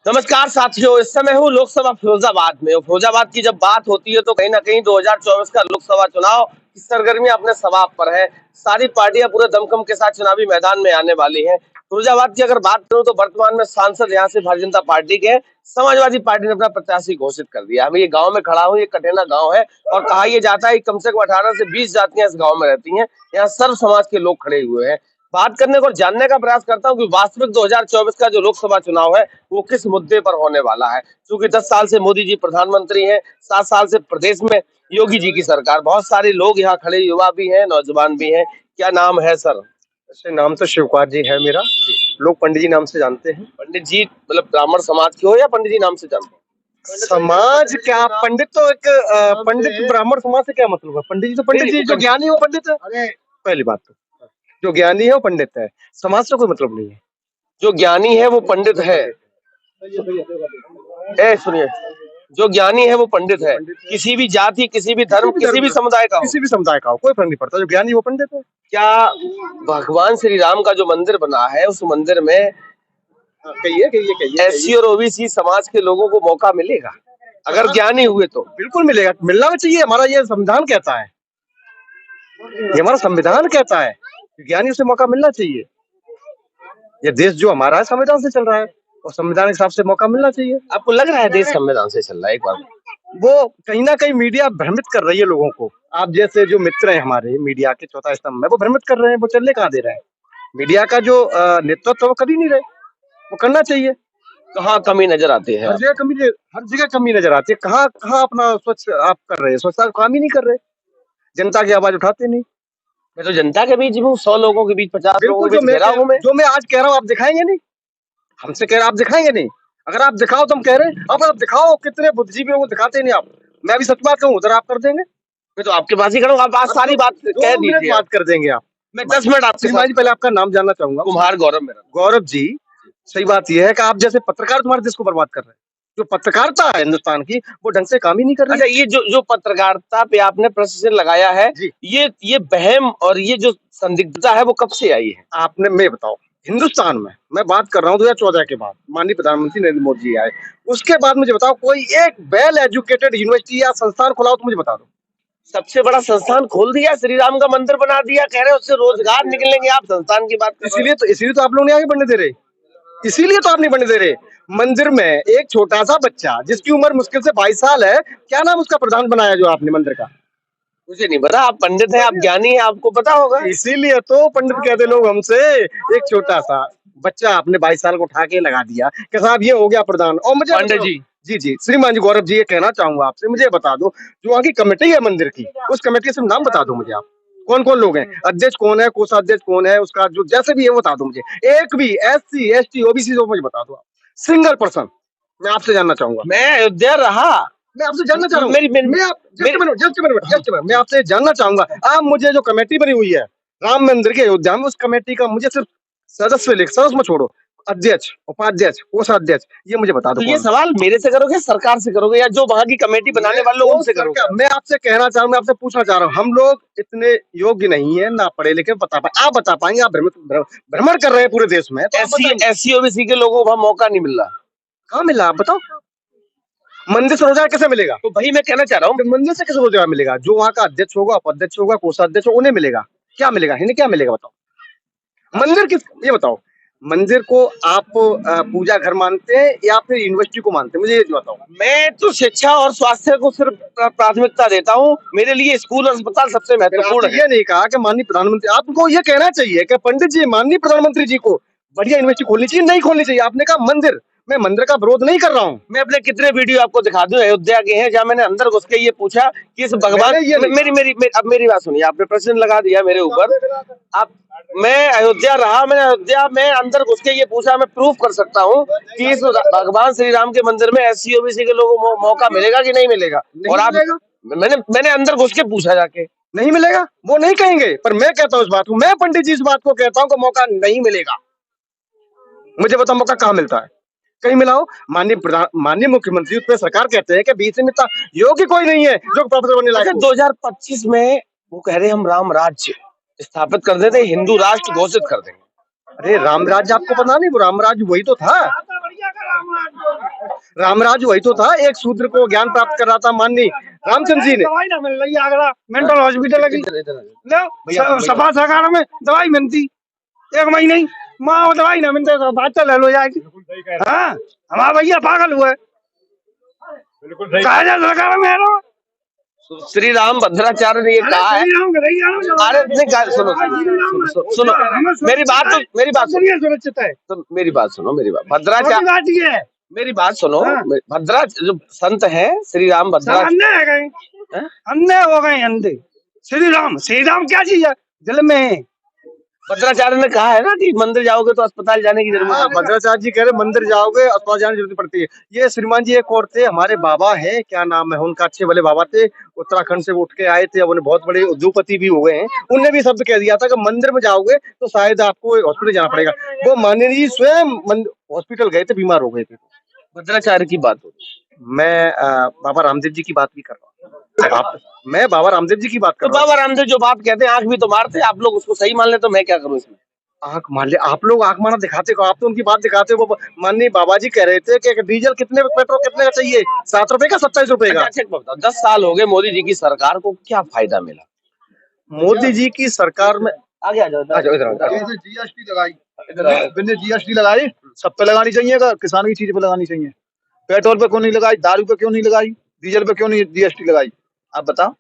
नमस्कार साथियों, इस समय हूँ लोकसभा फिरोजाबाद में। और फिरोजाबाद की जब बात होती है तो कहीं ना कहीं 2024 का लोकसभा चुनाव की सरगर्मियां अपने समाप्त पर है। सारी पार्टियां पूरे दमखम के साथ चुनावी मैदान में आने वाली हैं। फिरोजाबाद की अगर बात करूं तो वर्तमान में सांसद यहाँ से भारतीय जनता पार्टी के हैं। समाजवादी पार्टी ने अपना प्रत्याशी घोषित कर दिया। मैं ये गांव में खड़ा हूँ, ये कटेना गांव है और कहा यह जाता है कि कम से कम 18 से 20 जातियां इस गांव में रहती हैं। यहाँ सर्व समाज के लोग खड़े हुए हैं। बात करने को और जानने का प्रयास करता हूँ कि वास्तविक 2024 का जो लोकसभा चुनाव है वो किस मुद्दे पर होने वाला है। क्योंकि 10 साल से मोदी जी प्रधानमंत्री हैं, 7 साल से प्रदेश में योगी जी की सरकार। बहुत सारे लोग यहाँ खड़े, युवा भी हैं, नौजवान भी हैं। क्या नाम है सर? वैसे नाम तो शिवकुमार जी है मेरा। लोग पंडित जी नाम से जानते हैं। पंडित जी मतलब ब्राह्मण समाज के हो या पंडित जी नाम से जानते हैं? समाज क्या, पंडित तो एक पंडित ब्राह्मण समाज से क्या मतलब है? पंडित जी तो पंडित जी, जो ज्ञानी हो पंडित है। अरे पहली बात तो जो ज्ञानी है वो पंडित है, समाज से कोई मतलब नहीं है। जो ज्ञानी है वो पंडित है। सुनिए, जो ज्ञानी है वो पंडित है, किसी भी जाति, किसी भी धर्म, किसी भी समुदाय का हो, किसी भी समुदाय का हो, कोई फर्क नहीं पड़ता। जो ज्ञानी वो पंडित है। क्या भगवान श्री राम का जो मंदिर बना है उस मंदिर में एससी और ओबीसी समाज के लोगों को मौका मिलेगा अगर ज्ञानी हुए तो? बिल्कुल मिलेगा, मिलना भी चाहिए। हमारा ये संविधान कहता है, ये हमारा संविधान कहता है, ज्ञानी से मौका मिलना चाहिए। ये देश जो हमारा है संविधान से चल रहा है और संविधान के हिसाब से मौका मिलना चाहिए। आपको लग रहा है देश संविधान से चल रहा है? एक बार वो कहीं ना कहीं मीडिया भ्रमित कर रही है लोगों को। आप जैसे जो मित्र हैं हमारे मीडिया के चौथा स्तंभ में, वो भ्रमित कर रहे हैं। वो चलने कहाँ दे रहे हैं? मीडिया का जो नेतृत्व वो कभी नहीं रहे, वो करना चाहिए। कहाँ कमी नजर आती है? हर जगह कमी नजर आती है। कहाँ कहाँ अपना स्वच्छ आप कर रहे हैं? स्वच्छता का काम ही नहीं कर रहे। जनता की आवाज उठाते नहीं। मैं तो जनता के बीच हूँ, 100 लोगों के बीच, 50 लोगों के बीच घेरा हूँ मैं। जो मैं आज कह रहा हूँ आप दिखाएंगे नहीं? हमसे कह रहे आप दिखाएंगे नहीं? अगर आप दिखाओ तो हम कह रहे हैं अब आप दिखाओ। कितने बुद्धिजीवी लोगों को दिखाते नहीं आप। मैं भी सच बात कहूँ उधर आप कर देंगे। मैं तो आपके पास ही खड़ा हूँ, आप आज सारी बात कह दीजिए। बात कर देंगे आप। मैं 10 मिनट आपसे पहले आपका नाम जानना चाहूंगा। कुम्हार गौरव मेरा। गौरव जी, सही बात यह है कि आप जैसे पत्रकार तुम्हारे देश को बर्बाद कर रहे हैं। जो पत्रकारिता है हिंदुस्तान की, वो ढंग से काम ही नहीं कर रही। अच्छा, ये जो पत्रकारिता पे आपने प्रश्न लगाया है, ये बहम और ये जो संदिग्धता है वो कब से आई है? आपने, मैं बताओ, हिंदुस्तान में मैं बात कर रहा हूँ 2014 के बाद माननीय प्रधानमंत्री नरेंद्र मोदी जी आए, उसके बाद मुझे बताओ कोई एक वेल एजुकेटेड यूनिवर्सिटी या संस्थान खुला हो तो मुझे बता दो। सबसे बड़ा संस्थान खोल दिया, श्री राम का मंदिर बना दिया, कह रहे उससे रोजगार निकलेंगे। आप संस्थान की बात, इसीलिए तो आप लोग नहीं आगे बढ़ने दे रहे। इसीलिए तो आप नहीं बढ़ने दे रहे। मंदिर में एक छोटा सा बच्चा जिसकी उम्र मुश्किल से 22 साल है, क्या नाम उसका प्रधान बनाया जो आपने मंदिर का? मुझे नहीं पता। आप पंडित हैं, आप ज्ञानी हैं, आपको पता होगा। इसीलिए तो पंडित कहते लोग हमसे। एक छोटा सा बच्चा आपने 22 साल को उठा के लगा दिया कि साहब ये हो गया प्रधान। और मुझे पंडित जी, जी श्रीमान जी, गौरव जी, ये कहना चाहूंगा आपसे, मुझे बता दो जो वहाँ की कमेटी है मंदिर की, उस कमेटी से नाम बता दो मुझे आप। कौन कौन लोग हैं? अध्यक्ष कौन है, कोषाध्यक्ष कौन है, उसका जो जैसे भी है बता दो मुझे। एक भी एससी एसटी ओबीसी मुझे बता दो आप, सिंगल पर्सन। मैं आपसे जानना चाहूंगा। मैं अयोध्या रहा, मैं आपसे जानना चाह रहा हूँ। मैं आपसे जानना चाहूंगा, आप मुझे जो कमेटी बनी हुई है राम मंदिर के अयोध्या में, उस कमेटी का मुझे सिर्फ सदस्य में छोड़ो, अध्यक्ष, उपाध्यक्ष, कोषाध्यक्ष, ये मुझे बता दो। तो ये सवाल मेरे से करोगे, सरकार से करोगे, या जो वहां की कमेटी बनाने वाले लोग उनसे करोगे? मैं आपसे कहना चाहूँ, मैं आपसे पूछना चाह रहा हूँ, हम लोग इतने योग्य नहीं है, ना पढ़े लिखे, आप बता पाएंगे? आप भ्रमण कर रहे हैं पूरे देश में, एससी ओबीसी के लोगों को वहां मौका नहीं मिल रहा। कहाँ मिल रहा आप बताओ? मंदिर से रोजगार कैसे मिलेगा? तो भाई मैं कहना चाह रहा हूँ, मंदिर से कैसे रोजगार मिलेगा? जो वहाँ का अध्यक्ष होगा, उपाध्यक्ष होगा, कोषाध्यक्ष होगा, उन्हें मिलेगा। क्या मिलेगा? इन्हें क्या मिलेगा बताओ? मंदिर किस, ये बताओ, मंदिर को आप पूजा घर मानते हैं या फिर यूनिवर्सिटी को मानते हैं? मुझे ये बताओ। मैं तो शिक्षा और स्वास्थ्य को सिर्फ प्राथमिकता देता हूँ। मेरे लिए स्कूल और अस्पताल सबसे महत्वपूर्ण है। ये नहीं कहा कि माननीय प्रधानमंत्री, आपको ये कहना चाहिए कि पंडित जी, माननीय प्रधानमंत्री जी को बढ़िया यूनिवर्सिटी खोलनी चाहिए, नहीं खोलनी चाहिए? आपने कहा मंदिर, मैं मंदिर का विरोध नहीं कर रहा हूँ। मैं अपने कितने वीडियो आपको दिखा दूं अयोध्या के हैं, जहाँ मैंने अंदर घुस के ये पूछा कि इस भगवान, अब मेरी बात सुनिए। आपने प्रश्न लगा दिया मेरे ऊपर। आप, मैं अयोध्या रहा, मैंने अयोध्या में अंदर घुस के ये पूछा, मैं प्रूफ कर सकता हूँ कि इस भगवान श्री राम के मंदिर में एससी ओबीसी के लोगों को मौका मिलेगा कि नहीं मिलेगा? और आप, मैंने अंदर घुस के पूछा जाके, नहीं मिलेगा। वो नहीं कहेंगे, पर मैं कहता हूँ इस बात को, मैं पंडित जी इस बात को कहता हूँ कि मौका नहीं मिलेगा। मुझे बताओ मौका कहाँ मिलता है? कहीं मिलाओ। माननीय मुख्यमंत्री, उस पर सरकार कहते हैं कि बीच में योग्य कोई नहीं है जो प्रोफेसर बनने लायक। 2025 में वो कह रहे हम राम राज्य स्थापित कर देते, हिंदू राष्ट्र घोषित कर देंगे। अरे राम राज्य आपको पता नहीं? वो राम राज्य वही तो था। रामराज वही तो था, एक शूद्र को ज्ञान प्राप्त कर रहा था माननीय रामचंद्र जी ने। दवाई ना मिल रही आगरा मेंटल हॉस्पिटल की लो सपा सरकार में दवाई मिलती 1 महीने ही माँ दवाई ना मिलते तो बात चल हो जाएगी। हाँ हमारा भैया पागल हुआ है सरकार में है ना श्री राम भद्राचार्य ने ये कहा है। अरे नहीं सुनो मेरी बात सुरक्षित है तो मेरी बात सुनो भद्राचार्य बात ये है मेरी बात सुनो हाँ। भद्रा जो संत है श्री राम सब भद्रा अंधे रह गए अंधे हो गए अंधे। श्री राम क्या चीज है दिल में है। भद्राचार्य ने कहा है ना कि मंदिर जाओगे तो अस्पताल जाने की जरूरत हाँ, है। भद्राचार्य जी कह रहे मंदिर जाओगे अस्पताल जाने की जरूरत पड़ती है। ये श्रीमान जी एक और थे हमारे बाबा है, क्या नाम है उनका, अच्छे वाले बाबा थे, उत्तराखंड से उठ के आए थे, अब उन्हें बहुत बड़े उद्योगपति भी हुए हैं। उनने भी शब्द कह दिया था कि मंदिर में जाओगे तो शायद आपको हॉस्पिटल जाना पड़ेगा। वो माननीय जी स्वयं हॉस्पिटल गए थे, बीमार हो गए थे। भद्राचार्य की बात हो मैं बाबा रामदेव जी की बात भी कर रहा हूँ। मैं बाबा रामदेव जी की बात कर तो रहा हूँ। बाबा रामदेव जो बात कहते हैं आंख भी तो मारते हैं, आप लोग उसको सही मान ले तो मैं क्या करूं इसमें। आंख मान ले, आप लोग आंख मारना दिखाते हो, आप तो उनकी बात दिखाते हो। वो माननीय बाबा जी कह रहे थे कि डीजल कितने पेट्रोल कितने का चाहिए, 7 रुपए का 27 रुपए का। अच्छा 10 साल हो गए मोदी जी की सरकार को, क्या फायदा मिला मोदी जी की सरकार में? आगे आ जाओ जैसे जीएसटी लगाई बिना जीएसटी लगाई सब पे लगानी चाहिए किसान की चीज पे लगानी चाहिए। पेट्रोल पे क्यों नहीं लगाई, दारू पे क्यों नहीं लगाई, डीजल पे क्यों नहीं जीएसटी लगाई, आप बताओ।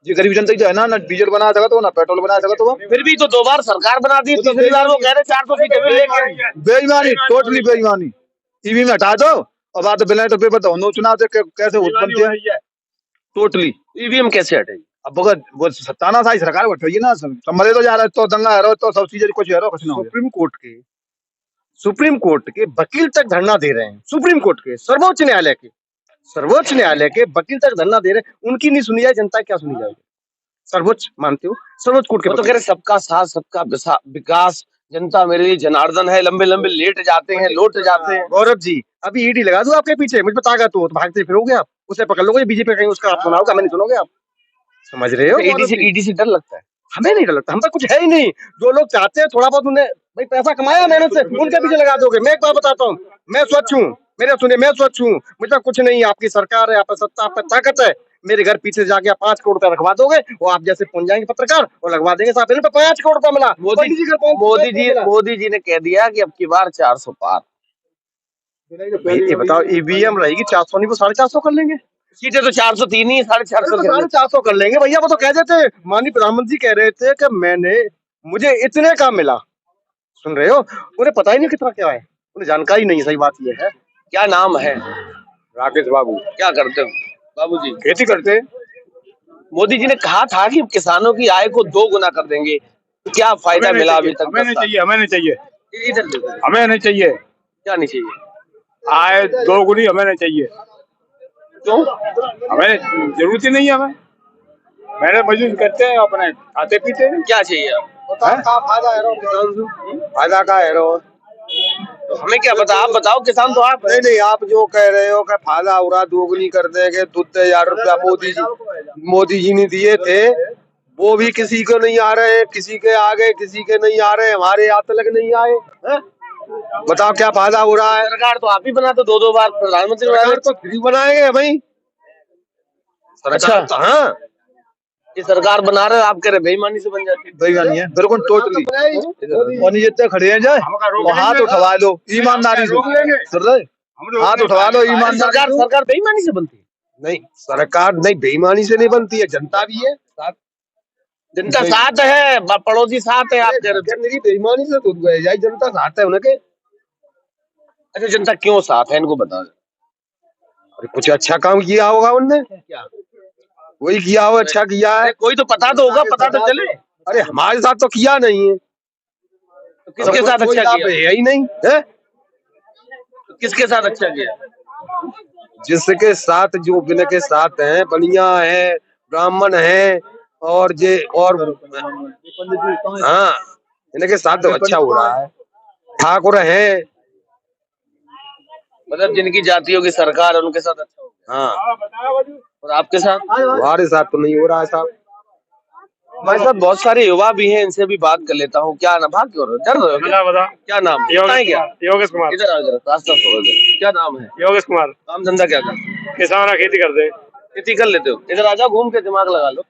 ये गरीब जनता जो है ना डीजल बना सका तो ना पेट्रोल बना सका तो फिर भी तो 2 बार सरकार बना दी, तीसरी बार वो कह रहे 400 सीटें भी लेके। बेईमानी टोटली बेईमानी। ईवी में हटा दो और बात बैलेट पेपर तो होने चुनाव से कैसे बनते हैं टोटली। ईवीएम कैसे हटेगी। अब अगर वो सत्ताना साई सरकार बैठी ना संभले तो जा रहा है तो दंगा है तो सब चीजें कुछ है कुछ ना हो। सुप्रीम कोर्ट के वकील तक धरना दे रहे हैं। सुप्रीम कोर्ट के सर्वोच्च न्यायालय के वकील तक धरना दे रहे हैं। उनकी नहीं सुनी जाए जनता क्या सुनी जाएगी। सर्वोच्च मानते हो, सर्वोच्च कोर्ट के वो तो कह रहे सबका साथ सबका विकास, जनता मेरे लिए जनार्दन है, लंबे लंबे लेट जाते हैं लौट जाते हैं। गौरव जी अभी ईडी लगा दो आपके पीछे, मुझ पर ताकत हो तो भागते फिरोगे आप, उसे पकड़ लोगे बीजेपी कहीं उसका आप सुनाओगे, हमें नहीं सुनोगे आप। समझ रहे हो? ईडी से डर लगता है। हमें नहीं डर लगता, हम पर कुछ है ही नहीं। जो लोग चाहते हैं थोड़ा बहुत उन्हें भाई पैसा कमाया मेहनत से, उनके पीछे लगा दोगे। मैं एक बात बताता हूँ, मैं स्वच्छ हूँ, मेरे सुनिए मैं स्वच्छ हूँ, मुझे कुछ नहीं। आपकी सरकार है, आप पर सत्ता, आप पर ताकत है, मेरे घर पीछे जाके आप 5 करोड़ रुपया रखवा दोगे, वो आप जैसे पहुंच जाएंगे पत्रकार और लगवा देंगे साहब इन पे 5 करोड़ रुपया मिला। मोदी जी ने कह दिया कि अब की बार 400 पार। ये बताओ ईवीएम रहेगी 400 नहीं वो 450 कर लेंगे। सीटें तो 403 ही 450 450 कर लेंगे भैया। वो तो कह देते माननीय प्रधानमंत्री कह रहे थे कि मुझे इतने का मिला। सुन रहे हो? उन्हें पता ही नहीं कितना क्या है, उन्हें जानकारी नहीं है। सही बात ये है। क्या नाम है? राकेश बाबू। क्या करते हो बाबूजी? खेती करते। मोदी जी ने कहा था कि किसानों की आय को 2 गुना कर देंगे, क्या फायदा मिला अभी तक? हमें नहीं चाहिए, हमें नहीं चाहिए, इधर हमें नहीं चाहिए। क्या नहीं चाहिए? आय 2 गुनी हमें नहीं चाहिए। क्यों? हमें जरूरत ही नहीं है। हमें मेहनत मजदूर करते हैं अपने खाते पीते हैं। क्या चाहिए? फायदा का है तो हमें क्या पता, आप बताओ। किसान तो आप नहीं आप जो कह रहे हो कि फायदा हो रहा 2 गुनी कर देंगे, 1000 रुपया मोदी जी ने दिए थे, वो भी किसी को नहीं आ रहे, किसी के आ गए किसी के नहीं आ रहे, हमारे यहाँ तक नहीं आए हैं? बताओ क्या फायदा हो रहा है। सरकार तो आप ही बना तो 2 बार प्रधानमंत्री बना तो फ्री बनाएंगे भाई। अच्छा हाँ, ये सरकार बना रहे आप कह रहे बेईमानी से बन जाती है। बेईमानी है बिल्कुल टोटली। और जितने खड़े हैं जाए तो हाथ उठवा लो ईमानदारी से, सुन रहे हाथ उठवा लो ईमानदारी। सरकार बेईमानी से बनती है? नहीं सरकार नहीं बेईमानी से नहीं बनती है, जनता भी है साथ। जनता साथ है, पड़ोसी साथ है, आप कह रहे मेरी बेईमानी से तो गए जनता साथ है उनके। अच्छा जनता क्यों साथ है इनको बता। अरे कुछ अच्छा काम किया होगा उनने, क्या वही किया हो अच्छा किया है। कोई तो पता तो होगा, पता तो चले। अरे हमारे साथ तो किया नहीं है, तो किसके साथ अच्छा किया? है ही नहीं है। तो किसके साथ अच्छा किया? जिसके साथ जो बिना के साथ हैं, बनिया है, ब्राह्मण है और हाँ इनके साथ तो अच्छा हो रहा है। ठाकुर है, मतलब जिनकी जातियों की सरकार है उनके साथ अच्छा हो। हाँ और आपके साथ? हमारे साथ तो नहीं हो रहा है साहब। हमारे साथ बहुत सारे युवा भी हैं, इनसे भी बात कर लेता हूँ। क्या ना भाग क्यों रहे हो? डर रहे हो क्या? क्या नाम? योगेश कुमार। इधर आओ, इधर रास्ता छोड़ो। क्या नाम है? योगेश कुमार। काम धंधा क्या करते हैं? किसान है, खेती करते हैं खेती कर लेते हो? इधर आ जाओ, घूम के दिमाग लगा लो।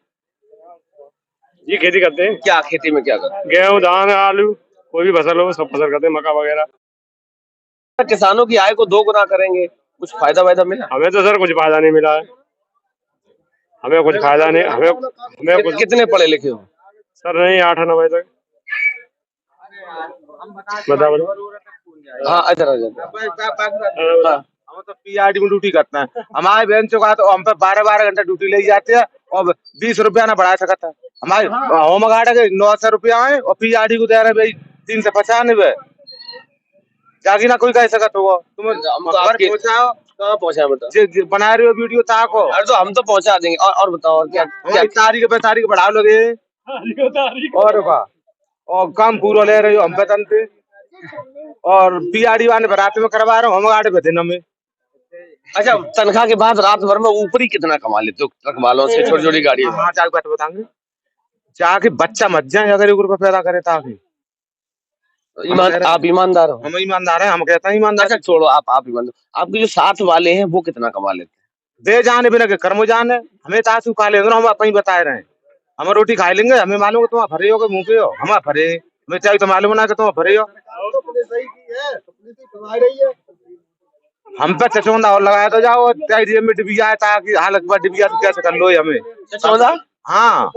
जी, खेती करते हैं। क्या खेती में क्या करते गेहूं, धान, आलू, कोई भी फसल हो सब फसल करते हैं, मक्का वगैरह। हैं? किसानों की आय को 2 गुना करेंगे, कुछ फायदा वायदा मिला? हमें तो सर कुछ फायदा नहीं मिला है, हमें कुछ फायदा नहीं। हमें कुछ कितने पढ़े लिखे हो? सर नहीं, 8-9 बजे तक। बताओ। हाँ, इधर आ जाओ। हाँ, हम तो पीआरडी में ड्यूटी करते हैं। हमारे बहन चौका तो हम पे 12-12 घंटा ड्यूटी ले जाते हैं और 20 रुपया ना बढ़ा सकता है। हमारे होम गार्ड के 900 रुपया है और पीआरडी को दे रहे भाई 395। जागी ना कोई कह सकता हो तुम हम तो घर आपके पहुंचाओ। कहाँ पहुँचा बताओ? जे बना रहे हो वीडियो ताको अरे तो हम तो पहुँचा देंगे। और बताओ, और क्या क्या? हमारी तारीख पे तारीख बढ़ाओ लगे और और काम पूरा ले रहे हो हम पे तनते और पीआरडी वाले रात में करवा रहे हो, हम गार्ड पे दिन में। अच्छा, तनख्वाह के बाद रात भर में ऊपरी कितना कमा लेते हो ट्रक वालों से, छोटी छोटी गाड़ी में? हाँ, जाके बात बताएंगे जाके बच्चा मत जाए अगर 1 रुपया पैदा करे ताकि आप ईमानदार हो? हम ईमानदार हैं, हम कहते हैं ईमानदार। अच्छा छोड़ो, आप ईमानदार। आपके जो साथ वाले हैं वो कितना कमा लेते हैं? दे जाने बिना के कर्म जाने हमें तासु खा लेंगे, हम अपनी बताए रहे हैं। हम रोटी खा लेंगे, हमें मालूम है तुम भरे हो मुंह पे हो, हम भरे हमें चाहिए तो मालूम ना कि तुम भरे हो। हम पे चचौंधा और लगाया तो जाओ में डिबिया है ताकि हालत पर डिबिया तो कैसे कर लो हमें। चौदह? हाँ,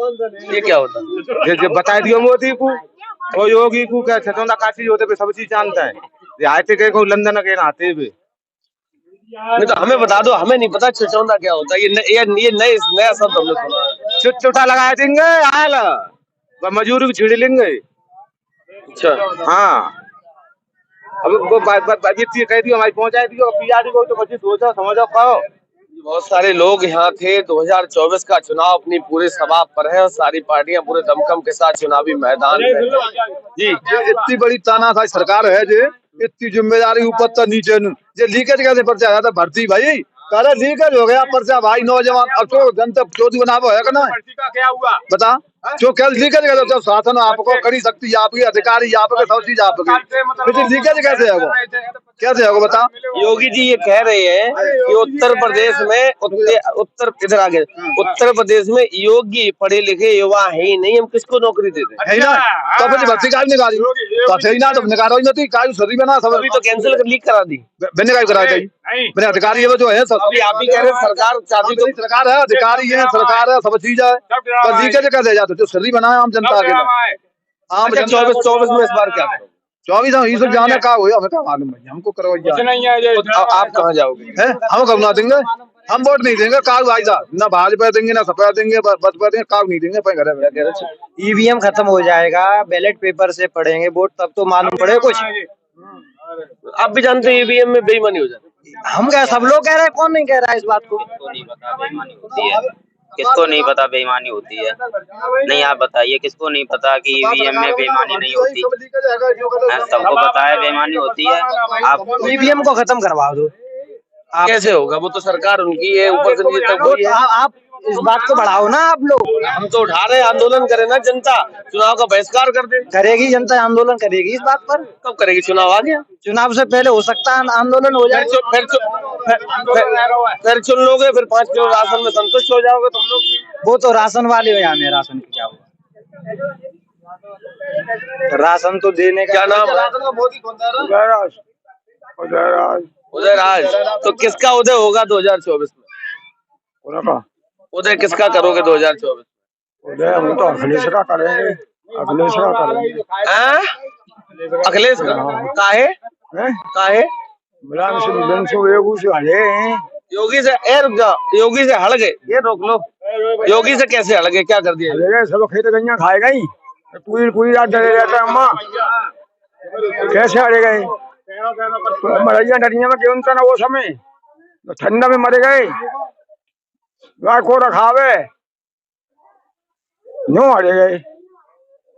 ये क्या होता है? ये बता दियो मोदी को और योगी को क्या चचौंधा का चीज होते पे सब चीज जानता है। ये आते के को लंदन के आते भी नहीं तो हमें बता दो, हमें नहीं पता चचौंधा क्या होता है। ये नया शब्द हमने सुना। चुटा लगा देंगे आयल मजूरी को छीड़ लेंगे। अच्छा, हाँ, अब वो कह दियो हमारी पहुंचाई दियो पीआरडी को तो बच्चे सोचो समझो कहो। बहुत सारे लोग यहाँ थे। 2024 का चुनाव अपनी पूरे सवाब पर है और सारी पार्टियां पूरे दमखम के साथ चुनावी मैदान में हैं। जी, इतनी बड़ी तानाशाही सरकार है जे इतनी जिम्मेदारी ऊपर तक नीचे जे लीकेज कैसे पर्चा आया था भर्ती भाई करे लीकेज हो गया पर्चा भाई नौजवान अब तो जनता चौधरी बनावो है ना क्या हुआ बता जो कल लीकेज कर तो शासन आपको कड़ी शक्ति आपकी अधिकारी आपके सब चीज आपकी फिर लीकेज कैसे है वो कैसे होगा बता। योगी जी ये कह रहे हैं कि उत्तर प्रदेश में इधर आगे उत्तर प्रदेश में योग्य पढ़े लिखे युवा है ही नहीं, हम किसको नौकरी दे दें? है ना तो फिर भर्ती काज निकाली तो सही ना तो निकालो ही नहीं काज सदी बना सब अभी तो कैंसिल कर लीक करा दी। मैंने काय करा चाहिए मैंने अधिकारी ये जो है सब अभी आप ही कह रहे हैं सरकार चाहती तो सरकार है अधिकारी है सरकार है सब चीज है पर लीकेज कैसे जाते जो सदी बनाए आम जनता के लिए आम अच्छा, 24 में इस बार क्या करोगे? 24 हम सब जाने का हुआ हमें क्या मालूम है हमको करवाइए आप कहाँ जाओगे? है हम कब ना देंगे हम वोट नहीं देंगे काग भाई साहब ना भाजपा देंगे ना सपा देंगे बसपा देंगे काग नहीं देंगे घर में ईवीएम खत्म हो जाएगा, बैलेट पेपर से पढ़ेंगे वोट तब तो मालूम पड़े कुछ। आप भी जानते हैं ईवीएम में बेईमानी हो जाती है। हम क्या सब लोग कह रहे हैं, कौन नहीं कह रहा है इस बात को? किसको नहीं पता बेईमानी होती है? नहीं, आप बताइए किसको नहीं पता कि ईवीएम में बेईमानी नहीं होती? सबको पता है बेईमानी होती है। आप ईवीएम को खत्म करवा दो। कैसे होगा? वो तो सरकार उनकी है, ऊपर से नीचे तक वही है। आप इस बात को बढ़ाओ ना आप लोग। हम तो उठा रहे हैं, आंदोलन करें ना, जनता चुनाव का बहिष्कार कर दे। करेगी जनता, आंदोलन करेगी इस बात पर। कब करेगी? चुनाव आ गया, चुनाव से पहले हो सकता है आंदोलन हो जाए। फिर चुन लोगे, फिर 5 किलो राशन में संतुष्ट हो जाओगे तुम लोग। वो तो राशन वाले हो, यहाँ में राशन की क्या हुआ? राशन तो देने का क्या नाम है? उदयराज। तो किसका उदय होगा 2024 में? उदय किसका करोगे 2024? उदय हम तो अखिलेश का करेंगे हाँ? अखिलेश का? काहे? काहे? योगी से रुक जाओ, योगी से हट गए, ये रोक लो। योगी से कैसे हट गए, क्या कर दिया? सब खेत गईया खाए गई पूरी रात डरे रहता है अम्मा कैसे हरे गए मरैया डरिया में क्यों ना वो समय तो ठंडा में मर गए गाय को रखावे नो हरे गए।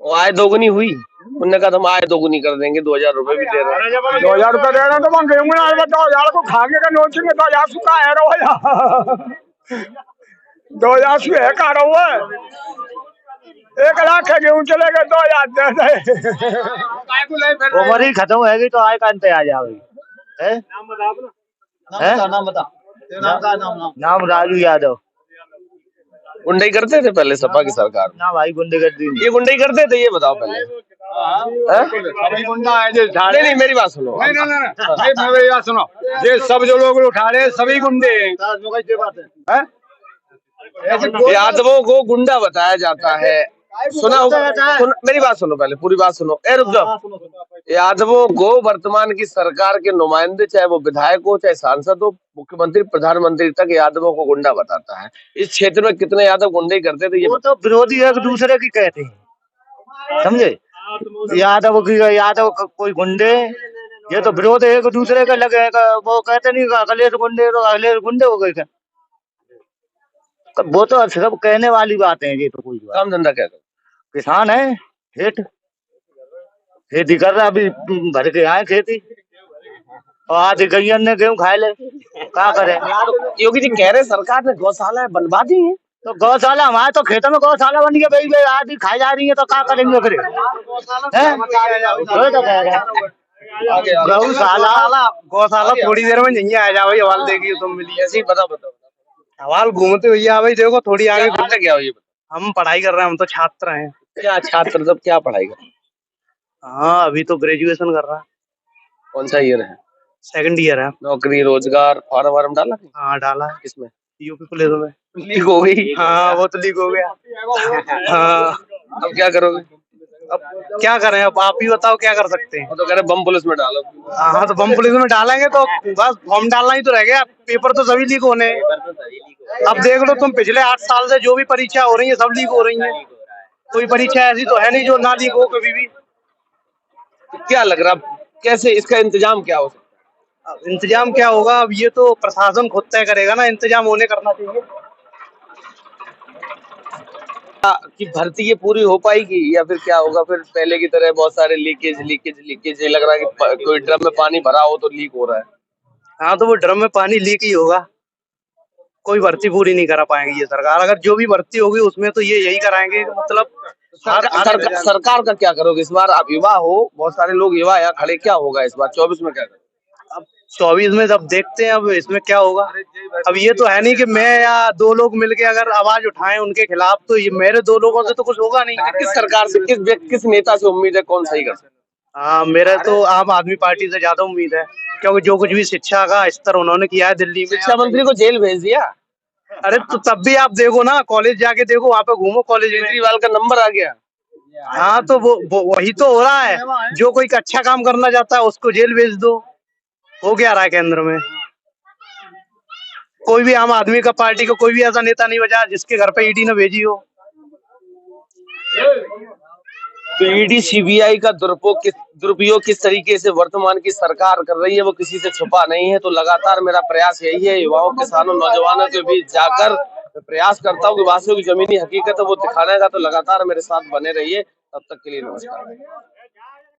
वो आय दोगुनी हुई, उन्होंने कहा हम आय दोगुनी कर देंगे, 2000 रुपए भी दे रहे हैं। 2000 रुपये दे रहे हैं तो मैं गेहूं ना 2000 को खाने का नोच में 2000 सुखा है रो 2000 से है का रहो 1 लाख है गेहूं चले गए 2000 दे दे उम्र ही खत्म होगी तो आय कांते आ जाओगी। नाम राजू यादव। गुंडाई करते थे पहले सपा की सरकार में? ना भाई गुंडागर्दी ये गुंडाई करते थे, ये बताओ पहले। नहीं नहीं, मेरी बात सुनो। मेरी बात सुनो, ये सब जो लोग उठा रहे सभी गुंडे हैं। यादवों को गुंडा बताया जाता है, सुना मेरी बात सुनो पहले, पूरी बात सुनो। रुक जाओ। यादवों को वर्तमान की सरकार के नुमाइंदे, चाहे वो विधायक हो चाहे सांसद हो, मुख्यमंत्री प्रधानमंत्री तक यादवों को गुंडा बताता है। इस क्षेत्र में कितने यादव गुंडे करते थे ये वो तो विरोधी एक दूसरे की कहते हैं, समझे। यादव कोई गुंडे, ये तो विरोध एक दूसरे का लगे। वो कहते नहीं अगले गुंडे तो अगले गुंडे हो गए क्या? वो तो सिर्फ कहने वाली बातें हैं। ये तो कोई काम धंधा क्या करते? किसान है, खेती कर रहा, अभी भर के आए खेती, और आज गैयन ने गेहूं खाए ले, क्या करे। योगी जी कह रहे सरकार ने गौशाला बनवा दी है, तो गौशाला हमारे तो खेतों में गौशाला बन गई भाई, आदमी खाई जा रही है, तो क्या करेंगे फिर? गौशाला थोड़ी देर में नहीं आ जाओ, हवाल देखिए तुम मिली ऐसे ही बताओ। हवाल घूमते भैया भाई, देखो थोड़ी आगे घूमते क्या हो ये बताओ। हम पढ़ाई कर रहे हैं, हम तो छात्र हैं। क्या छात्र, जब क्या पढ़ाई कर? हाँ, अभी तो ग्रेजुएशन कर रहा है। कौन सा ईयर है? 2nd ईयर है। नौकरी रोजगार फॉर्म वार्म डाला? हाँ डाला है। किसमें? यूपी पुलिस में। लीक हो गई? हाँ वो तो लीक हो गया। हाँ अब क्या करोगे? अब क्या करें, अब आप ही बताओ क्या कर सकते हैं। तो कह रहे बम पुलिस में डालो। हाँ तो बम पुलिस में डालेंगे तो बस फॉर्म डालना ही तो रह गया, पेपर तो सभी लीक होने हैं। अब देख लो तुम, पिछले 8 साल से जो भी परीक्षा हो रही है सब लीक हो रही है। कोई परीक्षा ऐसी तो है नहीं जो ना लीक हो कभी भी। तो क्या लग रहा, कैसे इसका इंतजाम क्या हो सकता अब इंतजाम क्या होगा, अब ये तो प्रशासन खुद तय करेगा ना, इंतजाम होने करना चाहिए। कि भर्ती ये पूरी हो पाएगी या फिर क्या होगा? फिर पहले की तरह बहुत सारे लीकेज ये लग रहा है कि कोई ड्रम में पानी भरा हो तो लीक हो रहा है। हाँ तो वो ड्रम में पानी लीक ही होगा, कोई भर्ती पूरी नहीं करा पाएंगी ये सरकार। अगर जो भी भर्ती होगी उसमें तो ये यही कराएंगे, मतलब सरकार का क्या करोगे इस बार? आप युवा हो, बहुत सारे लोग युवा यहाँ खड़े, क्या होगा इस बार 24 में क्या करोगे? अब 24 में जब देखते हैं अब इसमें क्या होगा। अब ये तो है नहीं कि मैं या 2 लोग मिलके अगर आवाज उठाएं उनके खिलाफ, तो ये मेरे 2 लोगों से तो कुछ होगा नहीं। किस सरकार से, किस नेता से उम्मीद है, कौन सही कर सकता है? हाँ मेरे तो आम आदमी पार्टी से ज्यादा उम्मीद है, क्योंकि जो कुछ भी शिक्षा का स्तर उन्होंने किया है दिल्ली में। शिक्षा मंत्री को जेल भेज दिया। अरे तो तब भी आप देखो ना, कॉलेज जाके देखो, वहाँ पे घूमो कॉलेज में, केजरीवाल का नंबर आ गया। हाँ तो वो वही तो हो रहा है। जो कोई अच्छा काम करना चाहता है उसको जेल भेज दो, हो क्या रहा है केंद्र में। कोई भी आम आदमी का पार्टी का कोई भी ऐसा नेता नहीं बचा जिसके घर पे ईडी ने भेजी हो। तो ईडी सीबीआई का दुरुपयोग किस तरीके से वर्तमान की सरकार कर रही है वो किसी से छुपा नहीं है। तो लगातार मेरा प्रयास यही है, युवाओं, किसानों, नौजवानों के बीच जाकर मैं प्रयास करता हूँ कि वास्तविक जमीनी हकीकत है वो दिखाने का। तो लगातार मेरे साथ बने रहिए, तब तक के लिए नमस्कार।